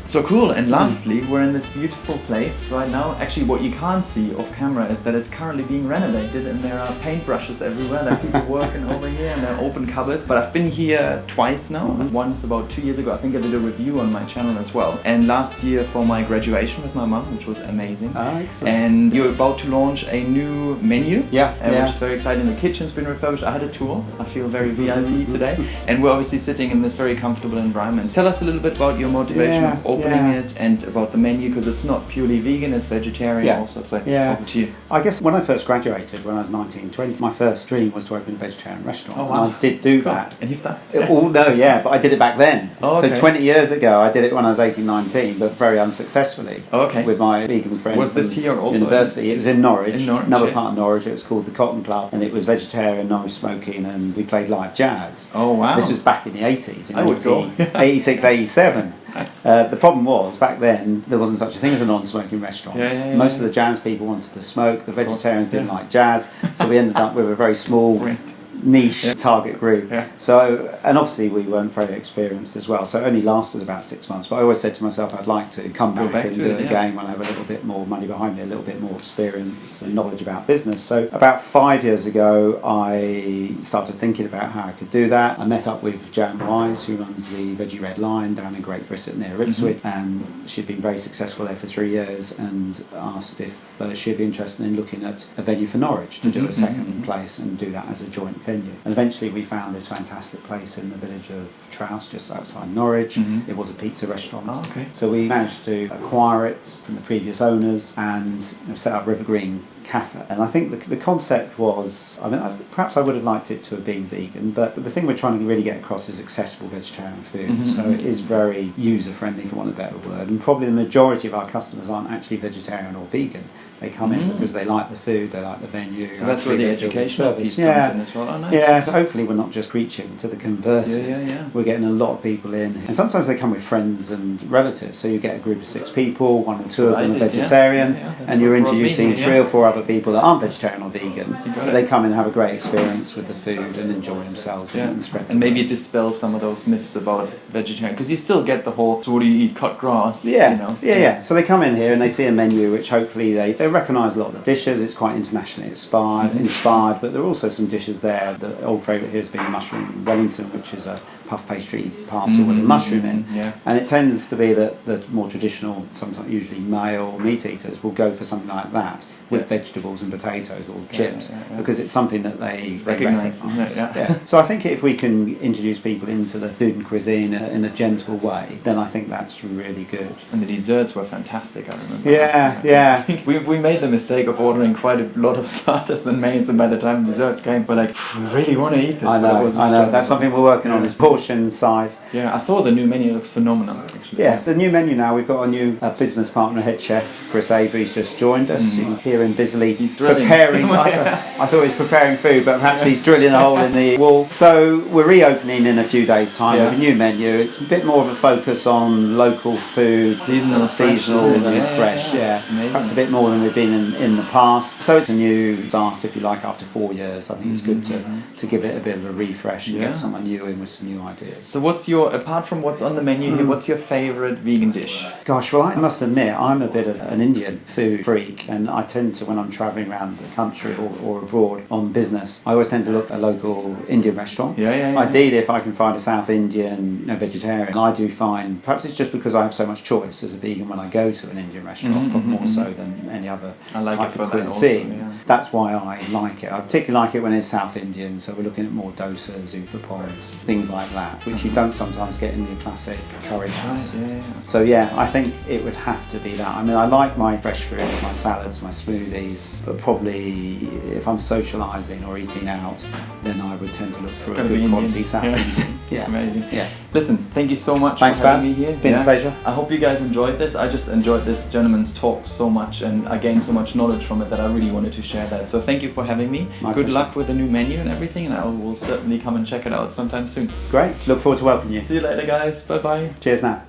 So cool. And lastly, we're in this beautiful place right now. Actually, what you can't see off camera is that it's currently being renovated and there are paintbrushes everywhere. There are people working over here and there are open cupboards. But I've been here twice now. Once about 2 years ago. I think I did a review on my channel as well. And last year for my graduation with my mum, which was amazing. Oh, excellent. And you're about to launch a new menu. Which is very exciting. The kitchen's been refurbished. I had a tour. I feel very VIP today. And we're obviously sitting in this very comfortable environment. Tell us a little bit about your motivation of opening it and about the menu, because it's not purely vegan, it's vegetarian also. So over to you. I guess when I first graduated, when I was 19, 20, my first dream was to open a vegetarian restaurant. Oh, wow. And I did do that. And you've done? But I did it back then. Oh, okay. So 20 years ago, I did it when I was 18, 19, but very unsuccessfully. Oh, okay. With my vegan friend. Was this here also? University. It was in Norwich. Another yeah. part of Norwich. It was called the Cotton Club, and it was vegetarian, no smoking, and we played live jazz. Oh, wow. This was back in the 80s. I would go. 86, 87. Nice. The problem was, back then, there wasn't such a thing as a non-smoking restaurant. Most of the jazz people wanted to smoke, the vegetarians didn't like jazz, so we ended up with a very small niche target group. So, and obviously we weren't very experienced as well, so it only lasted about 6 months, but I always said to myself I'd like to come back and do it again when I have a little bit more money behind me, a little bit more experience and knowledge about business. So about 5 years ago I started thinking about how I could do that. I met up with Jan Wise, who runs the Veggie Red Line down in Great Britain near Ipswich, and she'd been very successful there for 3 years, and asked if she'd be interested in looking at a venue for Norwich to do a second place and do that as a joint venue. And eventually we found this fantastic place in the village of Trouse, just outside Norwich. It was a pizza restaurant. Oh, okay. So we managed to acquire it from the previous owners and set up River Green Cafe. And I think the concept was, perhaps I would have liked it to have been vegan, but the thing we're trying to really get across is accessible vegetarian food. So it is very user-friendly, for want of a better word, and probably the majority of our customers aren't actually vegetarian or vegan. They come in because they like the food, they like the venue. So that's where the educational piece comes in as well. Oh, nice. Yeah, so hopefully we're not just preaching to the converted. We're getting a lot of people in. And sometimes they come with friends and relatives. So you get a group of 6 people, 1 or 2 of them are vegetarian, and you're introducing 3 or 4 other people that aren't vegetarian or vegan. They come in and have a great experience with the food and enjoy themselves and spread. And maybe dispel some of those myths about vegetarian, because you still get the whole, so what do you eat, cut grass? So they come in here and they see a menu which hopefully they recognise a lot of the dishes. It's quite internationally inspired, but there are also some dishes there. The old favourite here has been mushroom Wellington, which is a puff pastry parcel with a mushroom in. And it tends to be that the more traditional, sometimes usually male meat eaters will go for something like that with vegetables and potatoes or chips, because it's something that they recognise. So I think if we can introduce people into the food and cuisine in a gentle way, then I think that's really good. And the desserts were fantastic, I remember. We made the mistake of ordering quite a lot of starters and mains, and by the time desserts came, we're like, we really want to eat this. I know. That's something we're working on, is portion size. I saw the new menu. It looks phenomenal, actually. Yes, the new menu now. We've got a new business partner, head chef Chris Avery's just joined us. You can hear him busily preparing. I thought he was preparing food, but perhaps he's drilling a hole in the wall. So we're reopening in a few days' time with a new menu. It's a bit more of a focus on local food, seasonal, and fresh. Perhaps a bit more than we've been in the past. So it's a new start, if you like, after 4 years. I think it's good to give it a bit of a refresh and get someone new in with some new ideas. So what's apart from what's on the menu here, what's your favourite vegan dish? Gosh, well, I must admit, I'm a bit of an Indian food freak, and I tend to, when I'm travelling around the country or abroad on business, I always tend to look at a local Indian restaurant. Ideally, if I can find a South Indian vegetarian, I do find, perhaps it's just because I have so much choice as a vegan when I go to an Indian restaurant, but more so than any other type of cuisine. That's why I like it. I particularly like it when it's South Indian, so we're looking at more dosas, uthapams, things like that, which you don't sometimes get in your classic curry house. So I think it would have to be that. I mean, I like my fresh fruit, my salads, my smoothies, but probably if I'm socialising or eating out, then I would tend to look for a good quality South Indian. Amazing. Listen, thank you so much for having me here. Been a pleasure. I hope you guys enjoyed this. I just enjoyed this gentleman's talk so much, and I gained so much knowledge from it that I really wanted to share that. So thank you for having me. Good luck with the new menu and everything, and I will certainly come and check it out sometime soon. Great. Look forward to welcoming you. See you later, guys. Bye-bye. Cheers now.